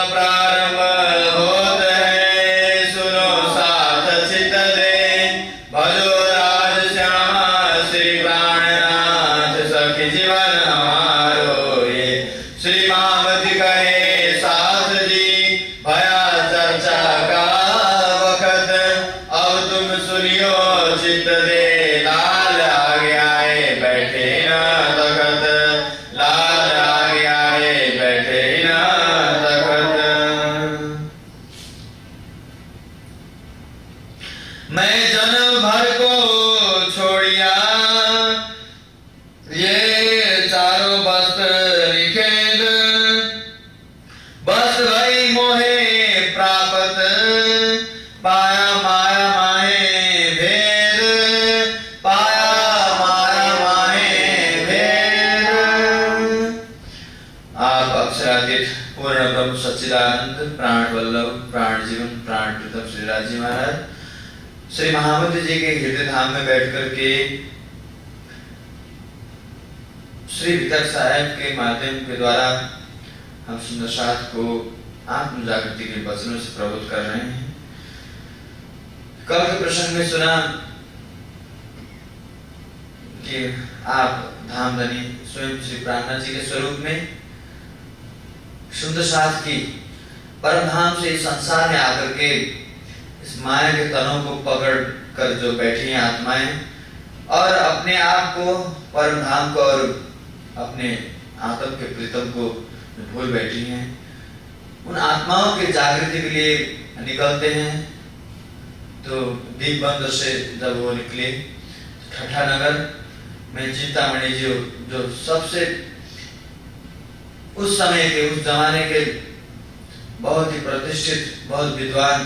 प्रारंभ होत है, सुनो साथ चित दे, भजो राज श्याम श्री प्राणनाथ, सखी जीवन हमारो ये। श्री मामति कहे सास जी, भया चर्चा का वखत, अब तुम सुनियो चित दे, लाल आगे आए बैठे न तखत, लाल आगे आए बैठे न तखत। मैं जन्म भर को छोड़िया, ये चारों वस्त्र निखेल, बस भई मोहे प्राप्त, पाया माया माहे भेद, पाया माया माहे भेद। आप अक्षरातीत पूर्ण ब्रह्म सच्चिदानंद प्राण वल्लभ प्राण जीवन प्राण प्रीतम श्री राजी महाराज श्री महामंत्र जी के हृदय धाम में बैठ करके श्री वितरक साहेब के माध्यम के द्वारा हम सुंदर साथ को आत्म जागृति के वचनों से प्रबोध कर रहे हैं। कल के प्रसंग में सुना कि आप धामधनी स्वयं श्री प्राणनाथ जी के स्वरूप में सुंदर साथ की परम धाम से इस संसार में आकर के इस माया के तनों को पकड़ कर जो बैठी हैं आत्माएं, और अपने आप को परम धाम को और अपने आत्म के प्रीतम को भूल बैठी हैं, उन आत्माओं के जागृति के लिए निकलते हैं। तो दीप बंद से जब वो निकले ठट्ठा नगर में चिंतामणि जी जो सबसे उस समय के उस जमाने के बहुत ही प्रतिष्ठित बहुत विद्वान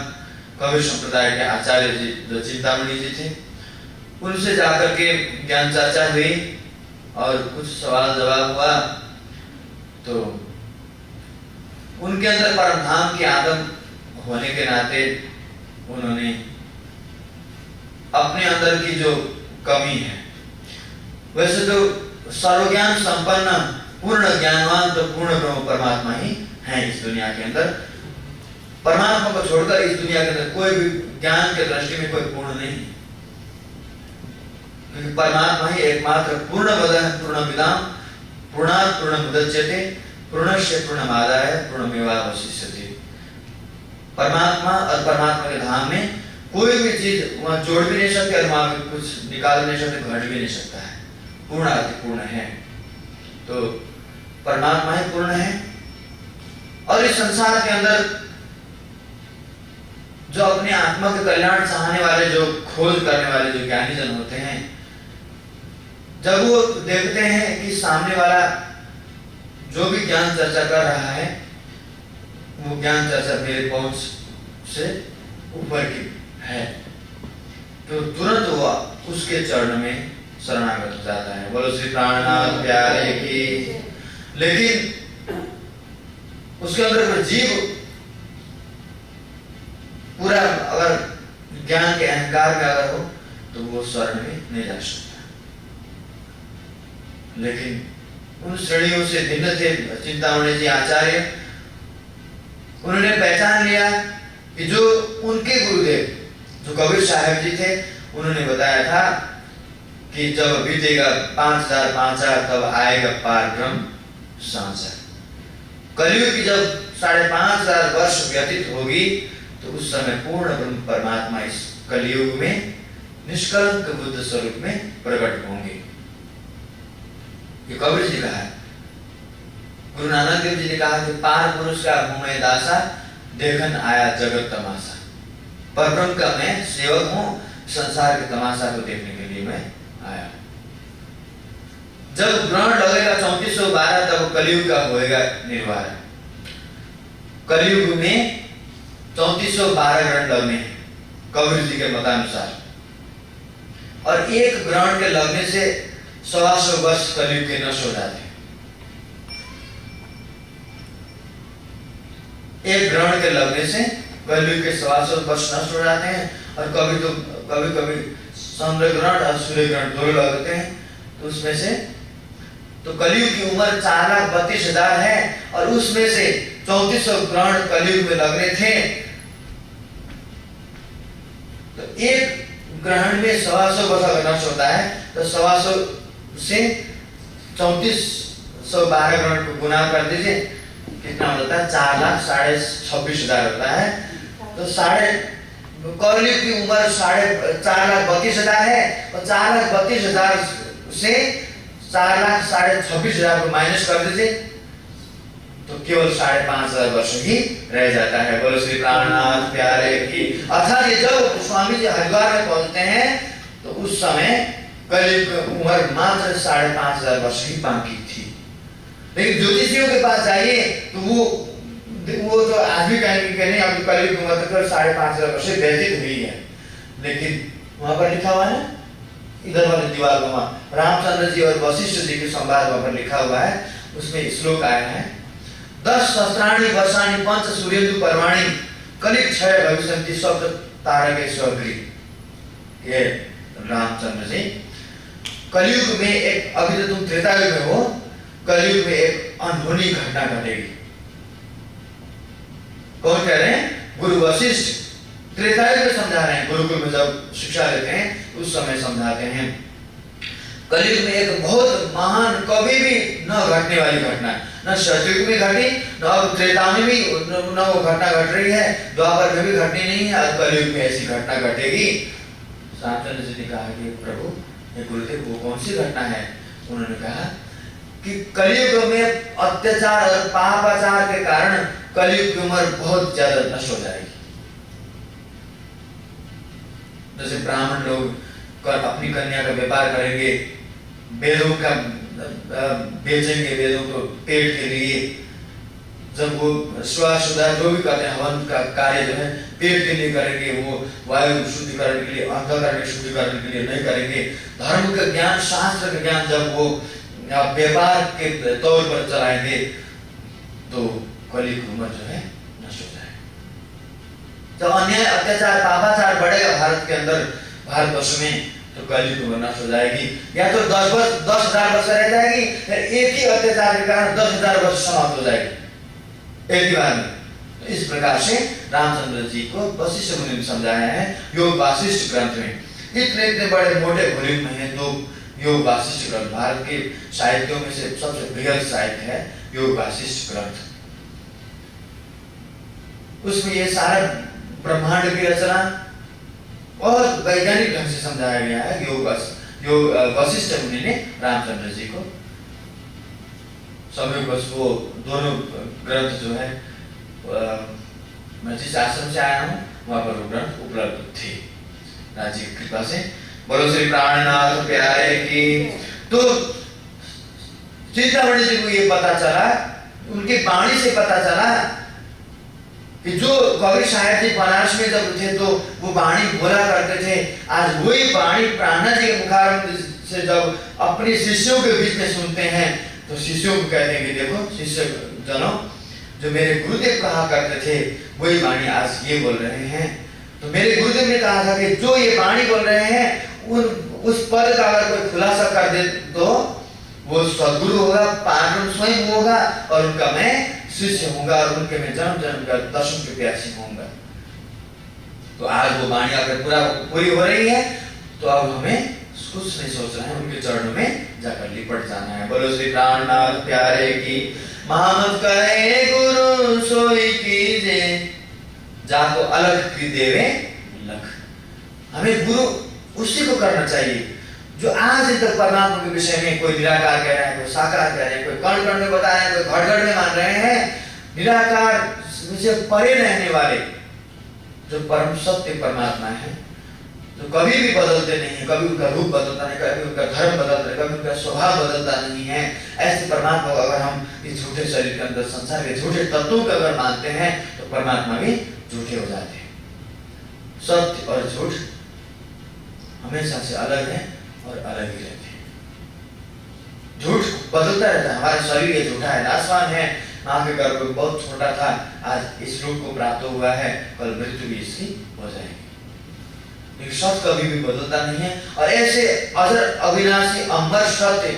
कवि संप्रदाय के आचार्य जी जो चिंतामणि जी थे, उनसे जाकर के ज्ञान चर्चा हुई और कुछ सवाल जवाब हुआ। तो उनके अंदर परम धाम की आदम होने के नाते उन्होंने अपने अंदर की जो कमी है, वैसे तो सर्वज्ञान संपन्न पूर्ण ज्ञानवान तो पूर्ण ब्रह्म परमात्मा ही है इस दुनिया के अंदर। परमात्मा को छोड़कर इस दुनिया के अंदर कोई भी ज्ञान के दृष्टि में कोई पूर्ण नहीं, क्योंकि परमात्मा ही एकमात्र पूर्णमदः पूर्णमिदं पूर्णात् पूर्णमुदच्यते पूर्णस्य पूर्णमादाय पूर्णमेवावशिष्यते। परमात्मा और परमात्मा के धाम में कोई भी चीज वहां जोड़ भी नहीं सकते और वहां कुछ निकाल नहीं सकते, घट भी नहीं सकता है, पूर्ण अति पूर्ण है। तो परमात्मा ही पूर्ण है। और इस संसार के अंदर जो अपने आत्मा के कल्याण चाहने वाले, जो खोज करने वाले जो ज्ञानी जन होते हैं, जब वो देखते हैं कि सामने वाला जो भी ज्ञान चर्चा कर रहा है वो ज्ञान चर्चा मेरे पहुंच से ऊपर की है, तो तुरंत वो उसके चरण में शरणागत हो जाता है। बोलो श्री प्राणनाथ प्यारे की। लेकिन उसके अंदर जीव पूरा अगर ज्ञान के अहंकार में अगर हो तो वो शरण में नहीं जा सकता। लेकिन उन श्रेणियों से भिन्न थे चिंतामणि जी आचार्य। उन्होंने पहचान लिया कि जो उनके गुरुदेव जो कबीर साहब जी थे, उन्होंने बताया था कि जब बीतेगा 5000 तब आएगा पार ब्रह्म सांचा। कलयुग की जब 5500 वर्ष व्यतीत होगी तो उस समय पूर्ण ब्रह्म परमात्मा इस कलयुग में निष्कलंक बुद्ध स्वरूप में प्रकट होंगे। ये कबीर जी कहा है। गुरु नानक देव जी ने कहा कि पार पुरुष का घूमे दासा, देखन आया जगत तमाशा। पर ब्रह्म का मैं सेवक हूं, संसार के तमाशा को देखने के लिए मैं आया। जब ग्रहण लगेगा 3412 तब कलयुग का होएगा निर्वाण। कलयुग में 3412 ग्रहण लगने हैं कबीर जी के मतानुसार, और एक ग्रहण के लगने से 125 वर्ष कलयुग के नष्ट हो जाते हैं। एक ग्रहण के लगने से कलयुग के 125 वर्ष नष्ट हो जाते हैं। और कभी चंद्र ग्रहण और सूर्य ग्रहण दोनों लगते हैं। तो उसमें से तो कलयुग की उम्र 4,32,000 है, और उसमें से 3400 ग्रहण कलयुग में लग रहे थे, तो एक ग्रहण में 125 वर्ष अगर नष्ट होता है तो 125 से 3412 ग्रहण को गुना कर दीजिए, कितना होता है? 4,26,000 होता है। तो कलयुग की उम्र 4,32,000 है, और 4,32,000 से 4,26,000 को माइनस कर दीजिए तो केवल 5,500 वर्ष ही रह जाता है। बोलो श्री प्राणनाथ प्यारे की। अर्थात ये जब स्वामी जी हरिद्वार में पहुंचते हैं तो उस समय कलयुग की उम्र मात्र 5,500 वर्ष ही बाकी थी। लेकिन ज्योतिषियों के पास जाइए तो वो तो आज भी कहेंगे कि नहीं, अब कलयुग की उम्र तो 5,500 वर्ष व्यतीत हुई है। लेकिन वहां पर लिखा हुआ है, इधर वाले दीवार में वहां रामचंद्र जी और वशिष्ठ जी के संवाद वहां पर लिखा हुआ है, उसमें श्लोक आया है, 10 सहस्राणि वर्षाणि पंच सूर्येन्दु पर्वाणि कलिक क्षय भविष्यन्ति शब्द तारके स्वग्री। ये रामचंद्र जी कलयुग में एक, अभी तो तुम त्रेता युग में हो, कलयुग में एक अनहोनी घटना घटेगी। कौन कह रहे हैं? गुरु वशिष्ठ त्रेता युग में समझा रहे हैं, गुरुकुल में जब शिक्षा देते हैं उस समय समझाते हैं। कलयुग में एक बहुत महान, कभी भी न घटने वाली घटना, न सतयुग में घटी, न अब त्रेता में भी न वो घटना घट रही है, द्वापर में भी घटनी नहीं है, अब कलयुग में ऐसी घटना घटेगी। रामचंद्र जी ने कहा कि प्रभु ये गुरुदेव वो कौन सी घटना है? उन्होंने कहा कि कलयुग में अत्याचार और पापाचार के कारण कलयुग की उम्र बहुत ज्यादा नष्ट हो जाएगी। जैसे ब्राह्मण लोग अपनी कन्या का व्यापार करेंगे, वेदों का बेचेंगे, वेदों को पेट के लिए, जब वो श्वासुदा जो भी करते हैं हवन का कार्य जो है पेट के लिए करेंगे, वो वायु शुद्धिकरण के लिए, अंतःकरण के शुद्धिकरण के लिए नहीं करेंगे। धर्म का ज्ञान, शास्त्र का ज्ञान जब वो व्यापार के तौर पर चलाएंगे तो कलयुग की उम्र जो है नष्ट हो जाएगी। जब अन्याय, अत्याचार, पापाचार बढ़ेगा भारत के अंदर, भारतवर्ष में, तो कलयुग की उम्र नष्ट हो जाएगी। या तो 10,000 वर्ष रह जाएगी, या एक ही अत्याचार के कारण 10,000 वर्ष समाप्त हो जाएगी एक ही बार में। तो इस प्रकार से रामचंद्र जी को वशिष्ठ मुनि ने समझाया है योग वासिष्ठ ग्रंथ में। इतने बड़े मोटे वॉल्यूम में है दो योग वासिष्ठ ग्रंथ। भारत के साहित्यों में से सबसे बृहद साहित्य है योग वासिष्ठ ग्रंथ। उसमें ये सारा ब्रह्मांड की रचना बहुत वैज्ञानिक ढंग से समझाया गया है। योग वशिष्ठ मुनि ने रामचंद्र जी को समय बस वो दोनों ग्रंथ जो है, मैं जिस आश्रम से आया हूँ वहां पर वो ग्रंथ उपलब्ध थे राजी की कृपा से। बोलो श्री प्राणनाथ प्यारे की। तो चिंतामणि जी को ये पता चला, उनकी वाणी से पता चला कि जो कबीर साहब जी बनारस में जब थे तो वो वाणी बोला करते थे, आज वही वाणी प्राणनाथ जी के मुखारविंद से जब अपने शिष्यों के बीच में सुनते हैं तो शिष्यों को कहते हैं कि देखो शिष्य जनों, जो मेरे गुरुदेव कहा करते थे वही वाणी आज ये बोल रहे हैं। तो मेरे गुरुदेव ने कहा था कि जो ये वाणी बोल रहे हैं उस पद का अगर कोई खुलासा कर दे तो वो सदगुरु होगा, पावन स्वयं होगा, और उनका मैं शिष्य होगा, और उनके मैं जन्म जन्म का दर्शन के प्यासी होऊंगा। तो आज वो वाणी अगर पूरी हो रही है तो अब हमें कुछ नहीं सोचना है, उनके चरणों में जाकर लिपट जाना है। बोलो श्री प्राणनाथ प्यारे की। महामत कहे गुरु सोई कीजे, जाको अलग की देवे लख। हमें गुरु उसी को करना चाहिए जो आज तक परमात्मा के विषय में कोई निराकार कह रहे हैं, कोई साकार कह रहे हैं, कोई कण कण में बता रहे हैं, कोई घट घट में मान रहे हैं। निराकार से परे रहने वाले जो परम सत्य परमात्मा है, जो कभी भी बदलते नहीं है, कभी उनका रूप बदलता नहीं, कभी उनका धर्म बदलता नहीं, कभी उनका स्वभाव बदलता नहीं है, ऐसे परमात्मा को अगर हम इस झूठे शरीर के अंदर, संसार के झूठे तत्वों को अगर मानते हैं तो परमात्मा भी झूठे हो जाते हैं। सत्य और झूठ हमेशा से अलग है और अलग ही रहते हैं। झूठ बदलता रहता है, हमारा शरीर ये झूठा है, नाशवान है, माँ के गर्भ में बहुत छोटा था, आज इस रूप को प्राप्त हुआ है, कल मृत्यु भी इसकी हो जाएगी। लेकिन सत्य कभी भी बदलता नहीं है, और ऐसे अजर अविनाशी अमर सत्य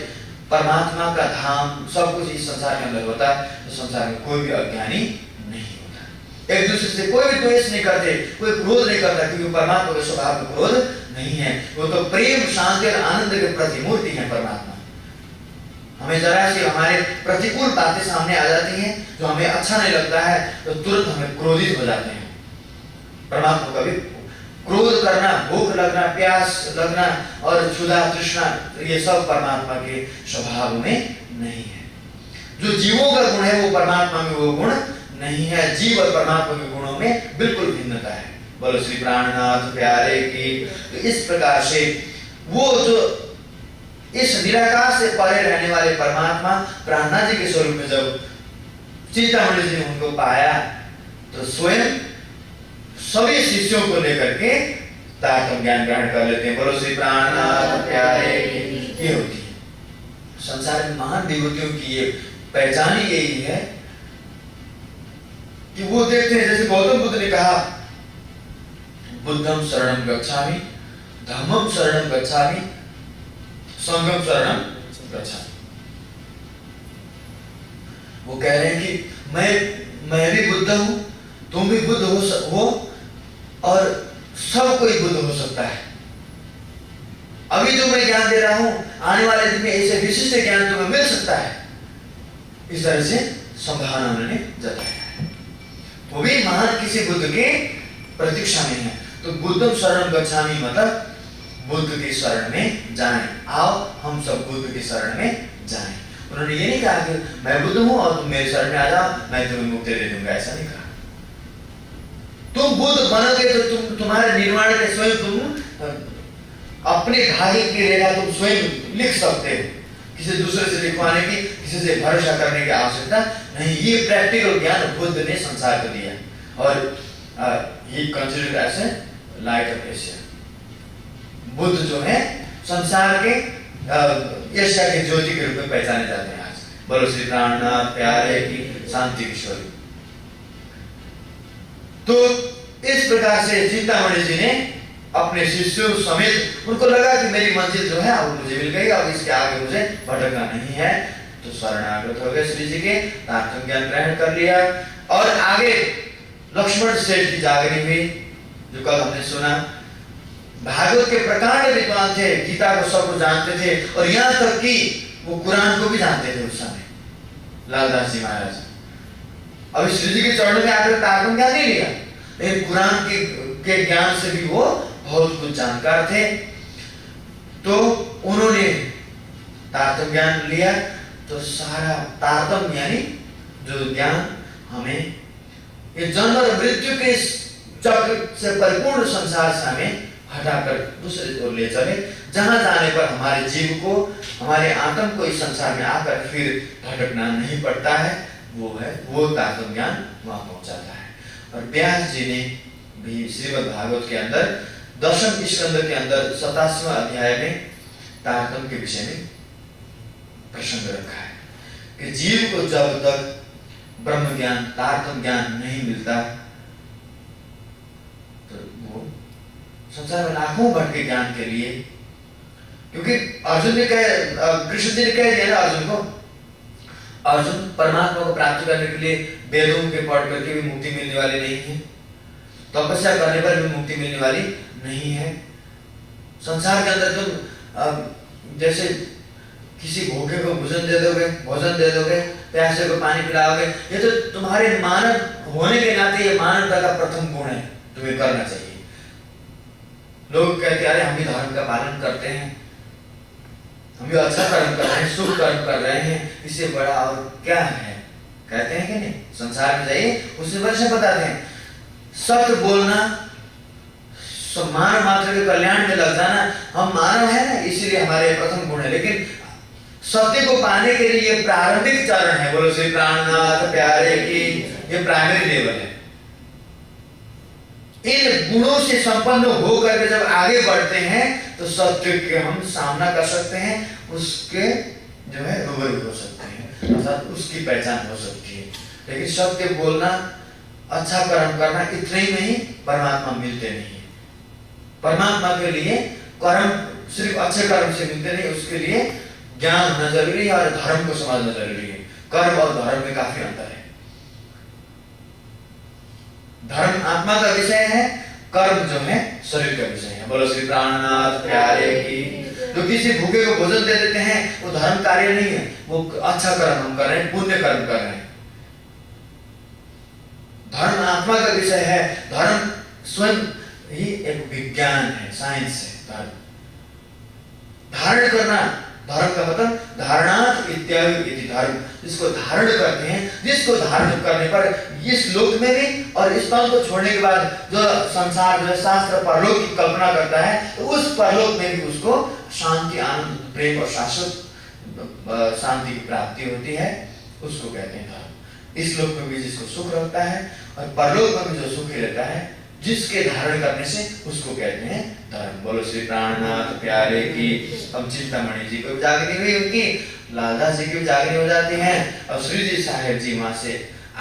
परमात्मा का धाम सब कुछ इस संसार के अंदर होता है, तो संसार में कोई भी अज्ञानी नहीं होता। एक दूसरे से कोई भी द्वेष नहीं करते, कोई क्रोध नहीं करता, क्योंकि परमात्मा के स्वभाव में क्रोध नहीं है। वो तो प्रेम, शांति और आनंद के प्रतिमूर्ति है परमात्मा। हमें जरा सी हमारे प्रतिकूल बातें सामने आ जाती हैं, जो हमें अच्छा नहीं लगता है, तो तुरंत हमें क्रोधित हो जाते हैं। परमात्मा कभी क्रोध करना, भूख लगना, प्यास लगना और क्षुधा तृष्णा, ये सब परमात्मा के स्वभाव में नहीं है। जो जीवों का गुण है वो परमात्मा में वो गुण नहीं है। जीव और परमात्मा के गुणों में बिल्कुल भिन्नता है। बोलो श्री प्राणनाथ प्यारे की। तो इस प्रकार से वो जो इस निराकार से परे रहने वाले परमात्मा प्राणनाथ जी के स्वरूप में जब चिंतामणि जी ने उनको पाया, तो स्वयं सभी शिष्यों को लेकर के तारतम्य ज्ञान ग्रहण कर लेते हैं। बोलो श्री प्राणनाथ प्यारे की। ये होती है संसार में महान विभूतियों की ये पहचान ही यही है कि वो देखते हैं, जैसे गौतम बुद्ध ने कहा, बुद्धम शरणम गच्छामि, धम्मम शरणम गच्छामि, संघम शरणम गच्छामि। वो कह रहे हैं कि मैं भी बुद्ध हूं, तुम भी बुद्ध हो और सब कोई बुद्ध हो सकता है। अभी जो मैं ज्ञान दे रहा हूं, आने वाले दिन में ऐसे विशिष्ट ज्ञान तुम्हें मिल सकता है। इस तरह से संभावना उन्होंने जताया है। वो भी महान किसी बुद्ध के प्रतीक्षा में है। तो बुद्धम शरणम गच्छामि मतलब बुद्ध की शरण में जाएं। आओ हम सब बुद्ध की शरण में जाएं। उन्होंने ये नहीं कहा कि मैं बुद्ध हूं और तुम मेरी शरण में आ जाओ, मैं तुम्हें मुक्ति दे दूंगा, ऐसा नहीं कहा। तुम बुद्ध बनोगे तो तुम्हारे निर्माण के स्वयं तुम अपने भाग्य की रेखा तुम स्वयं लिख सकते हो। किसी दूसरे से लिखवाने की, किसी से भरोसा करने की आवश्यकता नहीं। ये प्रैक्टिकल ज्ञान बुद्ध ने संसार को दिया और ही considered as a light of Asia. Buddha जो है संसार के एशिया के ज्योति के रूप में पहचाने जाते हैं आज। बोलो श्री प्राणनाथ प्यारे की शांति किशोरी। तो इस प्रकार से चिंतामणि जी ने अपने शिष्यों समेत, उनको लगा कि मेरी मंजिल जो है अब मुझे मिल गई, अब इसके आगे मुझे भटकना नहीं है, तो शरणागत हो गए श्री जी के, तारतम्य ज्ञान ग्रहण कर लिया। और आगे लक्ष्मण सेठ की जागरी हुई, जो कल हमने सुना। भागवत के प्रकांड विद्वान थे, गीता को सब कुछ जानते थे, और यहाँ तक कि वो कुरान को भी जानते थे उस समय, लालदास जी महाराज। अब श्री जी के चरणों में आकर तारतम्य ज्ञान नहीं लिया, लेकिन कुरान के ज्ञान से भी वो बहुत कुछ जानकार थे। तो उन्होंने तारतम्य ज्ञान लिया। तो सारा तारतम्य यानी जो ज्ञान हमें ये जन्म और मृत्यु के चक्र से परिपूर्ण संसार से हमें हटाकर दूसरे ओर ले चले, जहां जाने पर हमारे जीव को, हमारे आत्म को इस संसार में आकर फिर भटकना नहीं पड़ता है, वो तारतम्य ज्ञान वहां पहुंचाता है। और व्यास जी ने भी श्रीमद् भागवत के अंदर 10वें स्कंद के अंदर 27वां अध्याय में तारतम्य के विषय में प्रसंग रखा है कि जीव को जब तक ब्रह्म ज्ञान, तारतम्य ज्ञान नहीं मिलता, तो वो संसार में लाखों भटके ज्ञान के लिए, क्योंकि अर्जुन ने कृष्ण जी ने कह दिया ना अर्जुन को, अर्जुन परमात्मा को प्राप्त करने के लिए वेदों के पढ़ करके भी मुक्ति मिलने वाली नहीं है, तपस्या करने पर भी मुक्ति मिलने वाली नहीं है। संसार के अंदर तुम जैसे किसी भूखे को भोजन दे दोगे, प्यासे को पानी पिलाओगे, ये तो तुम्हारे मानव होने के नाते ये मानवता का प्रथम गुण है, तुम्हें करना चाहिए। लोग कहते हैं अरे हम भी धर्म का पालन करते हैं, हम भी अच्छा कर्म कर रहे हैं, शुभ कर्म कर रहे हैं, इससे बड़ा और क्या है, कहते हैं कि नहीं। संसार में जाइए, उससे वर्षा बताते हैं सत्य बोलना, मानव मात्र के कल्याण में लग जाना। हम मानव है ना, इसीलिए हमारे प्रथम गुण है, लेकिन सत्य को पाने के लिए ये प्रारंभिक चरण है। बोलो श्री प्राणनाथ प्यारे की, ये प्राइमरी लेवल है। इन गुणों से संपन्न होकर के जब आगे बढ़ते हैं तो सत्य के हम सामना कर सकते हैं, उसके जो है रूबरू हो सकते हैं, अर्थात उसकी पहचान हो सकती है। लेकिन सत्य बोलना, अच्छा कर्म करना, इतने ही नहीं, परमात्मा मिलते नहीं है। परमात्मा के लिए कर्म सिर्फ अच्छे कर्म से मिलते नहीं, उसके लिए ज्ञान होना जरूरी है और धर्म को समझना जरूरी है। कर्म और धर्म में काफी अंतर है। धर्म आत्मा का विषय है, कर्म जो है शरीर का विषय है। बोलो श्री प्राणनाथ प्यारे की। जो किसी भूखे को भोजन दे देते हैं वो धर्म कार्य नहीं है, वो अच्छा कर्म हम कर रहे हैं, पुण्य कर्म कर रहे हैं। धर्म आत्मा का विषय है। धर्म स्वयं ही एक विज्ञान है, साइंस है। धर्म धारण करना, धर्म का मतलब धारणात् इत्यादि इति धर्म, जिसको धारण करते हैं, जिसको धारण करने पर इस लोक में भी और इस तन को छोड़ने के बाद जो संसार जो शास्त्र परलोक की कल्पना करता है, तो उस परलोक में भी उसको शांति, आनंद, प्रेम और शाश्वत शांति की प्राप्ति होती है, उसको कहते हैं धर्म। इस लोक में भी जिसको सुख रहता है और परलोक में भी जो सुखी रहता है, जिसके धारण करने से उसको कहते हैं धर्म। बोलो श्री प्राणनाथ प्यारे की। अब चिंतामणि जी को जागनी हुई, उनकी लालदास जी की जागनी हो जाती है। और श्री जी साहेब जी वहां से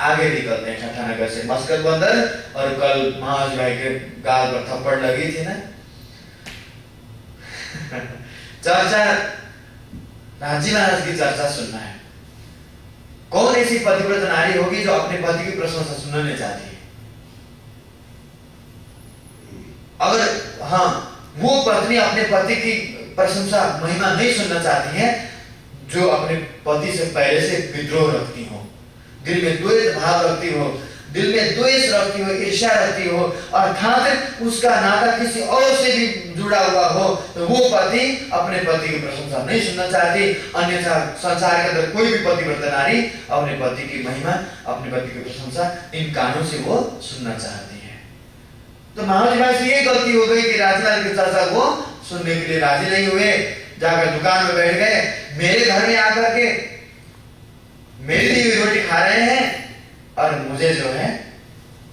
आगे निकलते हैं ठठानगर से मस्कत बंदर। और कल महाराज भाई के गाल पर थप्पड़ लगी थी ना। चर्चा राजी महाराज की चर्चा सुनना है। कौन ऐसी पतिव्रत नारी होगी जो अपने पति की प्रशंसा सुनने चाहती है? अगर हाँ वो पत्नी अपने पति की प्रशंसा महिमा नहीं सुनना चाहती है, जो अपने पति से पहले से विद्रोह रखती हो, दिल में द्वेष भाव रखती हो, दिल में द्वेष रखती हो, ईर्ष्या रखती हो, अर्थात उसका नाता किसी और से भी जुड़ा हुआ हो, तो वो पति अपने पति की प्रशंसा नहीं सुनना चाहती। अन्यथा संसार के अंदर कोई भी पतिव्रता नारी अपने पति की महिमा, अपने पति की प्रशंसा इन कानों से वो सुनना चाहती है। तो महाराज भाई से ये गलती हो गई कि राजलाल की चर्चा को सुनने के लिए राजी नहीं हुए, जाकर दुकान में बैठ गए। मेरे घर में आकर के मेरी दी हुई रोटी खा रहे हैं और मुझे जो है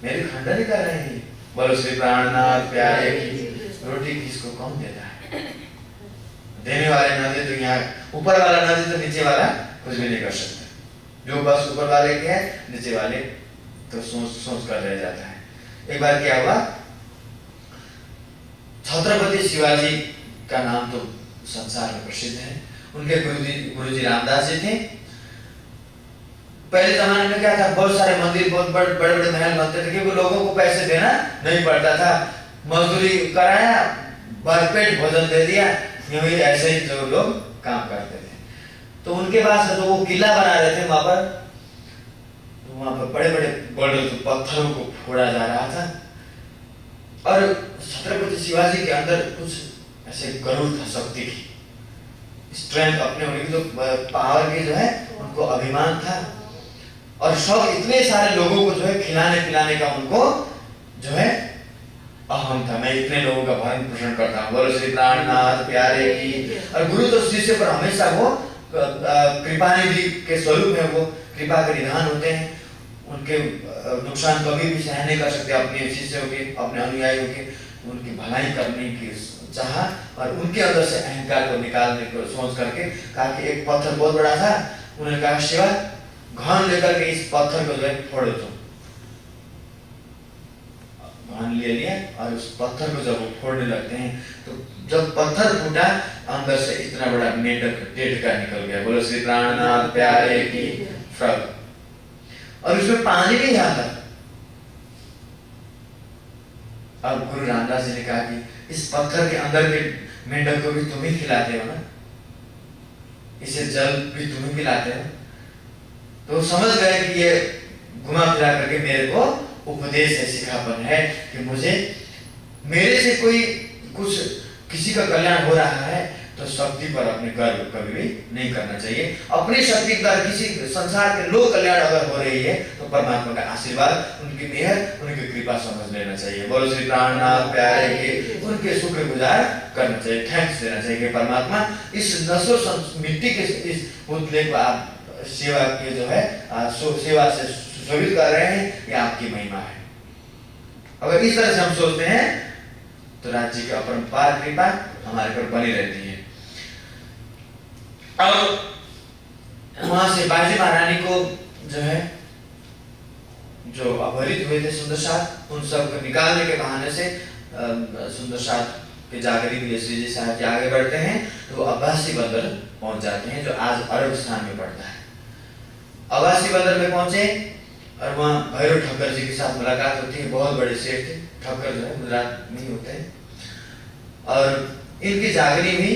मेरी खंडनी कर रहे हैं। बोलो श्री प्राणनाथ प्यारे की। रोटी किसको कौन देता है? देने वाले न दे तो यहाँ ऊपर वाला न दे तो नीचे वाला कुछ भी नहीं कर सकता। जो बस ऊपर वाले के है, नीचे वाले तो सोच कर रह जाता है। एक बार क्या हुआ, छत्रपति शिवाजी का नाम तो संसार में प्रसिद्ध है। उनके गुरुजी रामदास जी थे। पहले जमाने में क्या था, बहुत सारे मंदिर, बहुत बड़े बड़े महल बनते थे, क्योंकि लोगों को पैसे देना नहीं पड़ता था। मजदूरी कराया, भरपेट भोजन दे दिया, यूं ऐसे ही जो लोग काम करते थे। तो उनके पास जो वो किला बना रहे थे वहां पर बड़े बड़े पत्थरों को फोड़ा जा रहा था। और छत्रपति शिवाजी के अंदर कुछ ऐसे गरुड़ था, शक्ति की स्ट्रेंथ, अपने होने की जो पावर की जो है उनको अभिमान था। और सब इतने सारे लोगों को जो है खिलाने पिलाने का उनको जो है अहम था। मैं इतने लोगों का भरण पोषण करता हूँ। बोलो श्री प्राणनाथ प्यारे की। और गुरु तो शिष्य पर हमेशा वो कृपानिधि के स्वरूप है, वो कृपा के निधान होते हैं। उनके नुकसान कभी भी सहन नहीं कर सकते अपने शिष्यों के, अपने अनुयायियों के। उनकी भलाई करने की चाह और उनके अंदर से अहंकार को निकालने को सोच करके कहा कि एक पत्थर बहुत बड़ा था, उन्होंने कहा शिवा घन लेकर के इस पत्थर को जो है फोड़ दो। घन ले लिया और उस पत्थर को जब वो फोड़ने लगते हैं तो जब पत्थर फूटा, अंदर से इतना बड़ा मेढक डेढ़ निकल गया। बोलो श्री प्राणनाथ प्यारे की। फ्रॉग, और उसमें पानी नहीं आता। अब गुरु रामदास जी ने कहा कि इस पत्थर के अंदर के मेंढक को भी तुम ही खिलाते हो ना, इसे जल भी तुम ही पिलाते हो। तो समझ गए कि ये घुमा फिरा करके मेरे को उपदेश है, सिखापन है कि मुझे मेरे से कोई कुछ किसी का कल्याण हो रहा है तो शक्ति पर अपने गर्व कभी भी नहीं करना चाहिए। अपनी शक्ति पर किसी संसार के लोक कल्याण अगर हो रही है तो परमात्मा का आशीर्वाद, उनकी मेहर, उनकी कृपा समझ लेना चाहिए। बोलो श्री प्राणनाथ प्यारे के। उनके शुक्रगुजार करना चाहिए, थैंक्स देना चाहिए। परमात्मा इस नसो मिट्टी के इस पुतले को आप सेवा के जो है सेवा से सुशोभित कर रहे हैं, ये आपकी महिमा है। अगर इस तरह से हम सोचते हैं तो राज्य की अपरंपार कृपा हमारे पर बनी रहती है। और वहां से बाजी महारानी को जो है जो अपहरित हुए थे सुंदरसात, उन सब को निकालने के बहाने से सुंदरसात के जागरी में श्री जी साहब जी आगे बढ़ते हैं तो वो अब्बासी बंदर पहुंच जाते हैं, जो आज अरबस्तान में पड़ता है। अब्बासी बंदर में पहुंचे और वहाँ भैरव ठक्कर जी के साथ मुलाकात होती है। बहुत बड़े सेठ थे, ठक्कर जो है गुजरात में ही होते हैं, और इनकी जागरी भी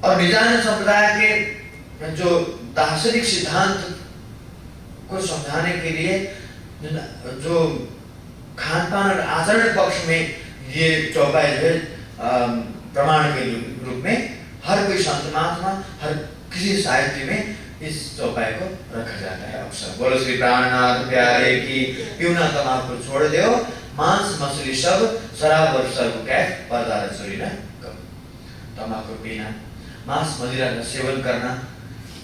और निजानंद संप्रदाय के जो दार्शनिक सिद्धांत को समझाने के लिए जो खान पान और आचरण पक्ष में ये चौपाई जो है प्रमाण के रूप में हर कोई संत महात्मा, हर किसी साहित्य में इस चौपाई को रखा जाता है अक्सर। बोलो श्री प्राणनाथ प्यारे की, पीना तमाकू छोड़ दो, मांस मछली सब, शराब और सर्व कैफ, पर्दा चोरी न करो। तमाकू पीना, मांस मदिरा का सेवन करना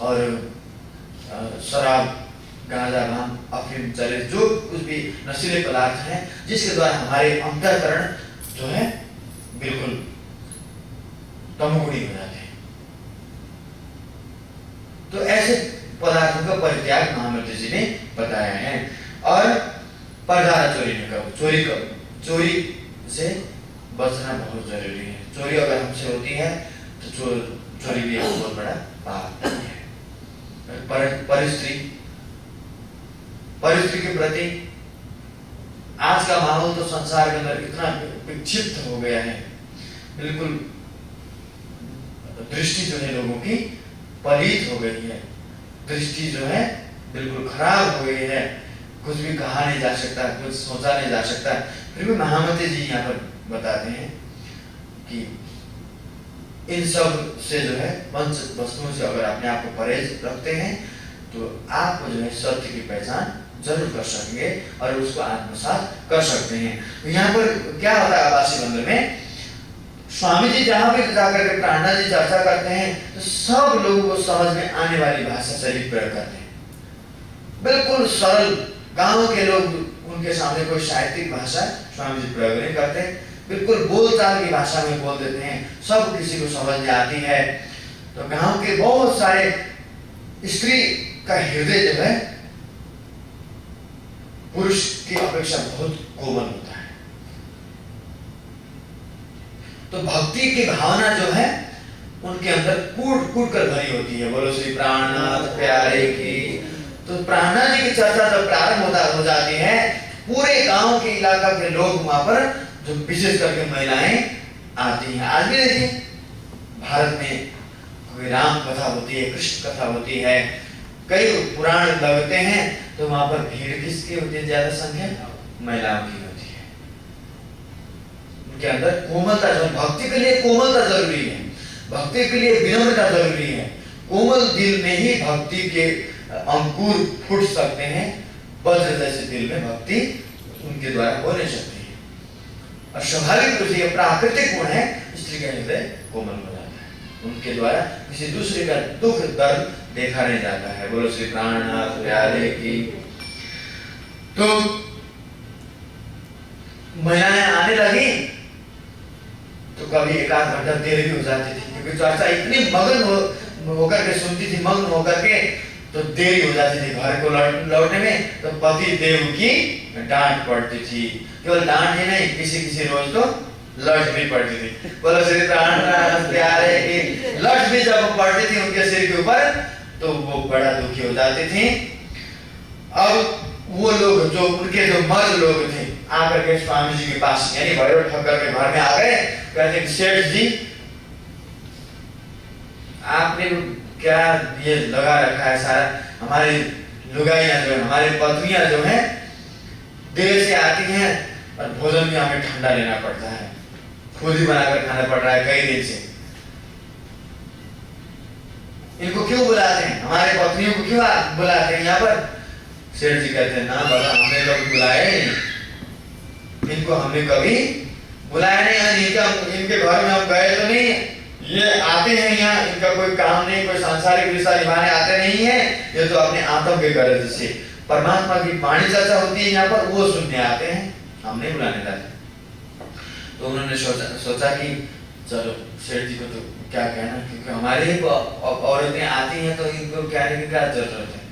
और शराब, गांजा, भांग, अफीम, चरस, जो कुछ भी नशीले पदार्थ हैं जिसके द्वारा हमारे अंतःकरण जो है बिल्कुल तमोगुणी हो जाते हैं, तो ऐसे पदार्थों का परित्याग महामंत्री जी ने बताया है। और पर्दा चोरी न करो, चोरी से बचना बहुत जरूरी है। चोरी अगर हमसे होती है तो चोरी भी एक बहुत बड़ा पाप है। परिस्थिति के प्रति आज का माहौल तो संसार के अंदर इतना विक्षिप्त हो गया है, बिल्कुल दृष्टि जो है लोगों की पलीत हो गई है, दृष्टि जो है बिल्कुल खराब हो गई है, कुछ भी कहा नहीं जा सकता, कुछ सोचा नहीं जा सकता। फिर भी महामंत्री जी यहाँ पर बताते हैं कि इन सब से जो है पंच वस्तुओं से अगर अपने आप को परहेज रखते हैं तो आप जो है सत्य की पहचान जरूर कर सकेंगे और उसको आत्मसात कर सकते हैं। तो यहाँ पर क्या होता है आवासी बंदर में, स्वामी जी जहां भी जाकर के प्राणनाथ जी चर्चा करते हैं तो सब लोगों को समझ में आने वाली भाषा से ही प्रयोग करते हैं, बिल्कुल सरल। गांव के लोग उनके सामने कोई साहित्यिक भाषा स्वामी जी प्रयोग नहीं करते, बिल्कुल बोलचाल की भाषा में बोल देते हैं, सब किसी को समझ में आती है। तो गांव के बहुत सारे स्त्री का हृदय जो है पुरुष की अपेक्षा बहुत कोमल होता है, तो भक्ति की भावना जो है उनके अंदर कूट कूट कर भरी होती है। बोलो श्री प्राणनाथ प्यारे की। तो प्राणनाथ जी की चर्चा जब प्रारंभ हो जाती है, पूरे गांव के इलाका के लोग वहां पर जो विशेष करके महिलाएं आती हैं। आज भी देखिए भारत में कोई राम कथा होती है, कृष्ण कथा होती है, कई पुराण लगते हैं, तो वहां पर भीड़ किसकी होती है? ज्यादा संख्या महिलाओं की होती है। उनके अंदर कोमलता, जो भक्ति के लिए कोमलता जरूरी है, भक्ति के लिए विनम्रता जरूरी है। कोमल दिल में ही भक्ति के अंकुर फूट सकते हैं, वज्र जैसे दिल में भक्ति उनके द्वारा हो नहीं सकती है। और स्वाभाविक रूप से यह प्राकृतिक गुण है, स्त्री का हृदय कोमल हो जाता है, उनके द्वारा किसी दूसरे का दुख दर्द देखा नहीं जाता है। बोलो श्री प्राणनाथ प्यारे की। तो महिलाएं आने लगी तो कभी एक आध घंटा देर भी हो जाती थी, क्योंकि चर्चा इतनी मगन होकर के सुनती थी, मग्न होकर के, तो देरी हो जाती थी घर को लौटने में। तो पति देव की डांट पड़ती थी, केवल डांट ही नहीं, किसी रोज तो लठ भी पड़ती थी। बोलो श्री प्राणनाथ प्यारे की। लठ भी जब पड़ती थी उनके सिर के ऊपर तो वो बड़ा दुखी हो जाती थी। अब वो लोग जो उनके जो मर्द लोग थे आकर के स्वामी जी के पास यानी भैरव ठक्कर के घर में आ गए, कहते सेठ जी आपने क्या ये लगा रखा है सारा, हमारी लुगाइयां जो है, हमारी पत्नियां जो हैं देर से आती हैं और भोजन भी हमें ठंडा लेना पड़ता है, खुद ही बनाकर खाना पड़ रहा है कई दिन से। इनको क्यों बुलाते हैं, हमारे पत्नियों को क्यों बुलाते हैं यहाँ पर? सेठ जी कहते हैं ना बाबा, हमने लोग बुलाए नहीं, इनको हमने कभी बुलाया नहीं, इनके घर में हम गए तो नहीं, ये आते हैं यहाँ, इनका कोई काम नहीं, कोई सांसारिक रिश्ता निभाने आते नहीं है, ये तो अपने आत्म के गरज से परमात्मा की वाणी चर्चा होती है यहाँ पर, वो सुनने आते हैं, हम नहीं बुलाने जाते। तो उन्होंने सोचा कि चलो सेठ जी को तो क्या कहना, क्योंकि हमारे ही औरतें आती हैं तो इनको कहने की क्या जरूरत है।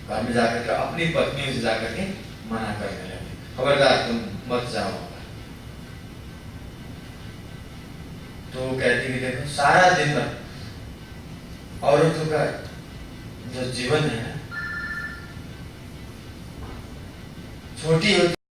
घर में जाकर के अपनी पत्नियों से जाकर के मना करने लगे, खबरदार तुम मत जाओ। सारा दिन भर औरतों का जो जीवन है छोटी होती